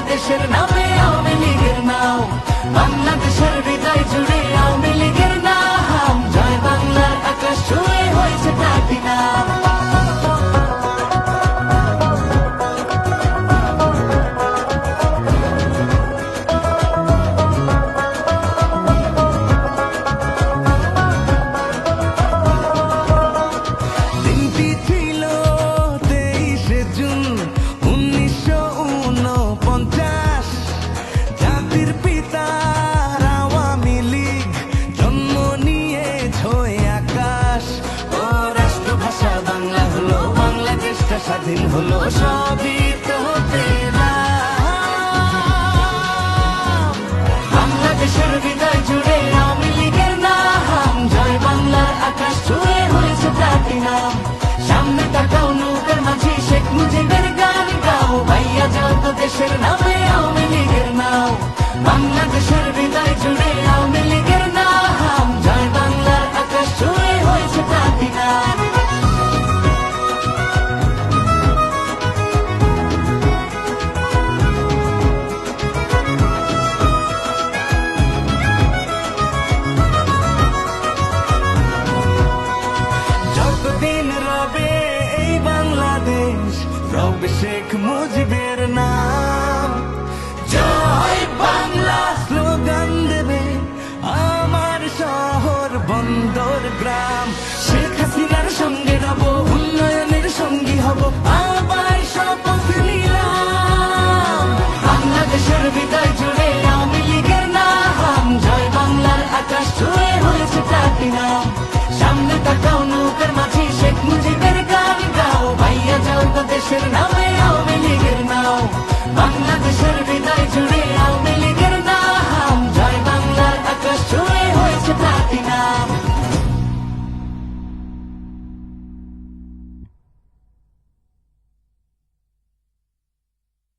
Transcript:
দেশের নামে আওয়ামী লীগের নাও, বাংলাদেশের হৃদয় জুড়ে আওয়ামী লীগের নাম, জয় বাংলার আকাশ ছুঁয়ে হয়েছে তাঁতি নাম। দিনটি ছিল 23শে জুন 1949, জাতির পিতার আওয়ামী লীগ জন্ম নিয়েছে আকাশ। ও রাষ্ট্রভাষা বাংলা হলো, বাংলাদেশটা স্বাধীন হলো, সবই তো পেলাম। বাংলাদেশের হৃদয় জুড়ে আওয়ামী লীগের নাম, জয় বাংলার আকাশ ছুঁয়ে হয়েছে তাঁতি নাম। সামনে তাকাও নৌকার মাঝি শেখ মুজিবের গান গাও, ভাইয়া যাও তো দেশের নামে আওয়ামী লীগের নাও, বাংলাদেশের হৃদয় জুড়ে আওয়ামী লীগের নাম, জয় বাংলার আকাশ ছুঁয়ে হয়েছে তাঁতি নাম। যতদিন রবে এই বাংলাদেশ, রবে শেখ মুজিবের নাম। জয় বাংলা স্লোগান দেবে আমার শহর বন্দর গ্রাম। শেখ হাসিনার সঙ্গে রব, উন্নয়নের সঙ্গী হব, আবার শপথ নিলাম। বাংলাদেশের হৃদয় জুড়ে আওয়ামী লীগের নাম, জয় বাংলার আকাশ ছুঁয়ে হয়েছে তাঁতি নাম। সামনে তাকাও নৌকার মাঝি শেখ মুজিবের গান গাও, ভাইয়া যাও তো দেশের নাম।